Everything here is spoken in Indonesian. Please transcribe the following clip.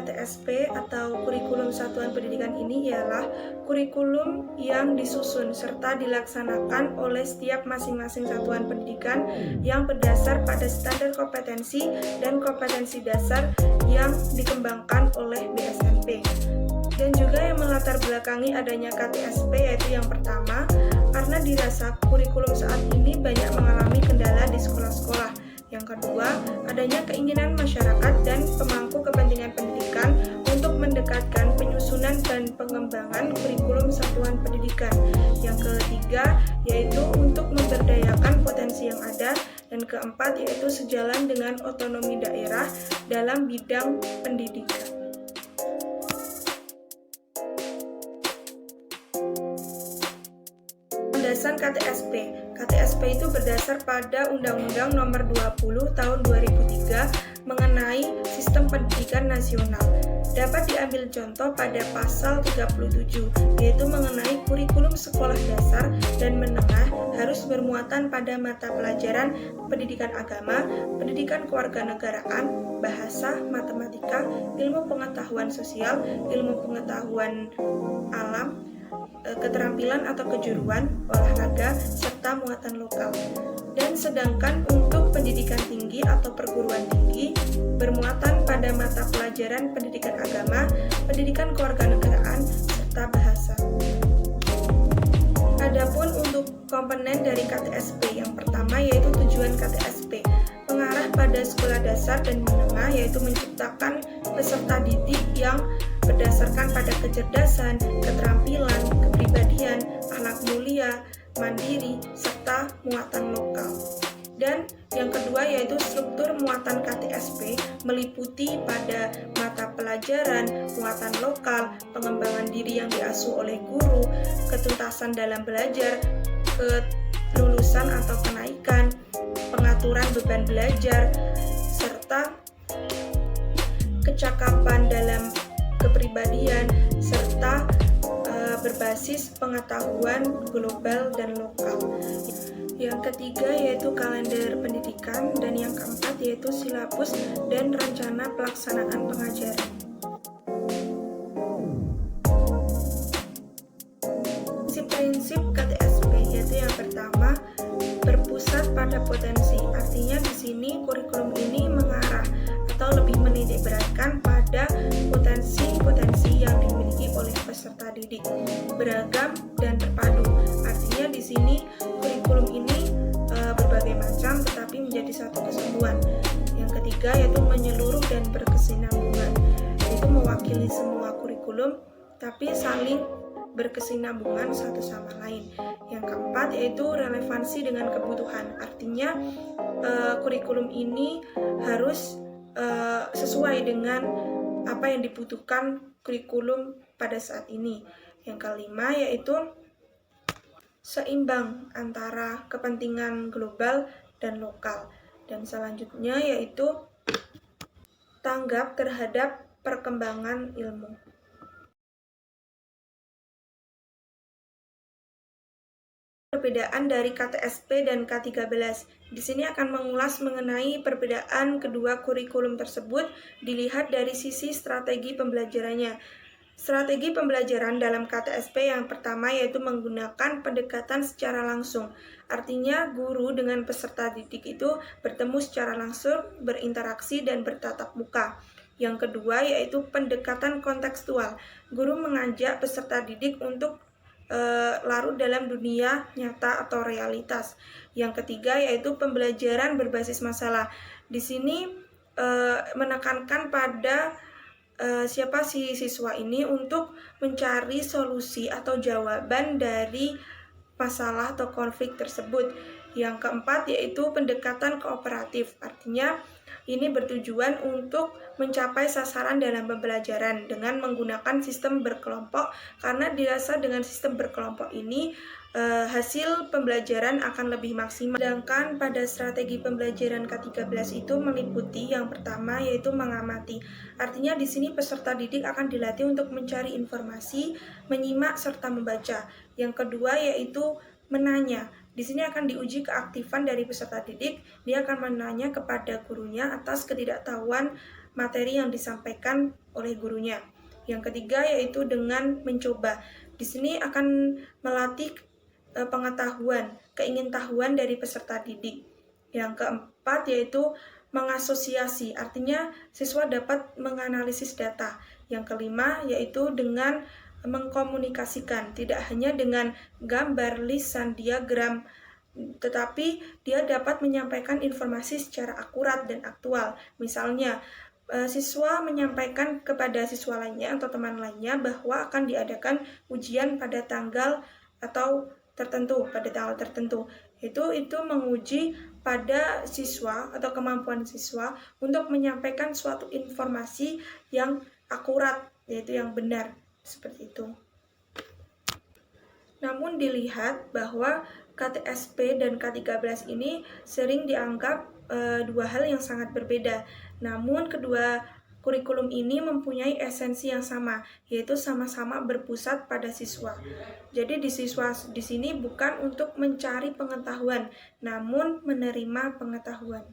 KTSP atau kurikulum satuan pendidikan ini ialah kurikulum yang disusun serta dilaksanakan oleh setiap masing-masing satuan pendidikan yang berdasar pada standar kompetensi dan kompetensi dasar yang dikembangkan oleh BSMP. Dan juga yang melatar belakangi adanya KTSP yaitu yang pertama, karena dirasa kurikulum saat ini banyak mengalami kendala di sekolah-sekolah. Yang kedua, adanya keinginan masyarakat dan pemangku kepentingan pendidikan untuk mendekatkan penyusunan dan pengembangan kurikulum satuan pendidikan. Yang ketiga, yaitu untuk memberdayakan potensi yang ada. Dan keempat, yaitu sejalan dengan otonomi daerah dalam bidang pendidikan. Landasan KTSP. KTSP itu berdasar pada Undang-Undang Nomor 20 Tahun 2003 mengenai Sistem Pendidikan Nasional. Dapat diambil contoh pada pasal 37, yaitu mengenai kurikulum sekolah dasar dan menengah harus bermuatan pada mata pelajaran pendidikan agama, pendidikan kewarganegaraan, bahasa, matematika, ilmu pengetahuan sosial, ilmu pengetahuan alam, keterampilan atau kejuruan, olahraga, serta muatan lokal. Dan sedangkan untuk pendidikan tinggi atau perguruan tinggi bermuatan pada mata pelajaran pendidikan agama, pendidikan kewarganegaraan, serta bahasa. Adapun untuk komponen dari KTSP, yang pertama yaitu tujuan KTSP mengarah pada sekolah dasar dan menengah, yaitu menciptakan peserta didik yang berdasarkan pada kecerdasan, keterampilan, kepribadian, akhlak mulia, mandiri, serta muatan lokal. Dan yang kedua yaitu struktur muatan KTSP meliputi pada mata pelajaran, muatan lokal, pengembangan diri yang diasuh oleh guru, ketuntasan dalam belajar, kelulusan atau kenaikan, pengaturan beban belajar, serta kecakapan dalam kepribadian, serta berbasis pengetahuan global dan lokal. Yang ketiga yaitu kalender pendidikan, dan yang keempat yaitu silabus dan rencana pelaksanaan pengajaran. Prinsip KTSP yaitu yang pertama, berpusat pada potensi. Artinya di sini kurikulum ini mengarah atau lebih menitik beratkan pada potensi-potensi yang dimiliki oleh peserta didik, beragam dan terpadu. Artinya di sini kurikulum ini berbagai macam tetapi menjadi satu kesatuan. Yang ketiga yaitu menyeluruh dan berkesinambungan, yaitu mewakili semua kurikulum tapi saling berkesinambungan satu sama lain. Yang keempat yaitu relevansi dengan kebutuhan. Artinya kurikulum ini harus sesuai dengan apa yang dibutuhkan kurikulum pada saat ini. Yang kelima yaitu seimbang antara kepentingan global dan lokal. Dan selanjutnya yaitu tanggap terhadap perkembangan ilmu. Perbedaan dari KTSP dan K13. Di sini akan mengulas mengenai perbedaan kedua kurikulum tersebut dilihat dari sisi strategi pembelajarannya. Strategi pembelajaran dalam KTSP yang pertama yaitu menggunakan pendekatan secara langsung. Artinya guru dengan peserta didik itu bertemu secara langsung, berinteraksi dan bertatap muka. Yang kedua yaitu pendekatan kontekstual. Guru mengajak peserta didik untuk larut dalam dunia nyata atau realitas. Yang ketiga yaitu pembelajaran berbasis masalah. Di sini menekankan pada siapa si siswa ini untuk mencari solusi atau jawaban dari masalah atau konflik tersebut. Yang keempat yaitu pendekatan kooperatif. Artinya ini bertujuan untuk mencapai sasaran dalam pembelajaran dengan menggunakan sistem berkelompok, karena dirasa dengan sistem berkelompok ini hasil pembelajaran akan lebih maksimal. Sedangkan pada strategi pembelajaran K13 itu meliputi yang pertama yaitu mengamati. Artinya di sini peserta didik akan dilatih untuk mencari informasi, menyimak serta membaca. Yang kedua yaitu menanya. Di sini akan diuji keaktifan dari peserta didik. Dia akan menanya kepada gurunya atas ketidaktahuan materi yang disampaikan oleh gurunya. Yang ketiga yaitu dengan mencoba. Di sini akan melatih pengetahuan, keingintahuan dari peserta didik. Yang keempat yaitu mengasosiasi, artinya siswa dapat menganalisis data. Yang kelima yaitu dengan mengkomunikasikan, tidak hanya dengan gambar, lisan, diagram, tetapi dia dapat menyampaikan informasi secara akurat dan aktual. Misalnya, siswa menyampaikan kepada siswa lainnya atau teman lainnya bahwa akan diadakan ujian pada tanggal atau tertentu, pada tanggal tertentu. Itu menguji pada siswa atau kemampuan siswa untuk menyampaikan suatu informasi yang akurat, yaitu yang benar, seperti itu. Namun dilihat bahwa KTSP dan K13 ini sering dianggap dua hal yang sangat berbeda. Namun kedua kurikulum ini mempunyai esensi yang sama, yaitu sama-sama berpusat pada siswa. Jadi siswa di sini bukan untuk mencari pengetahuan, namun menerima pengetahuan.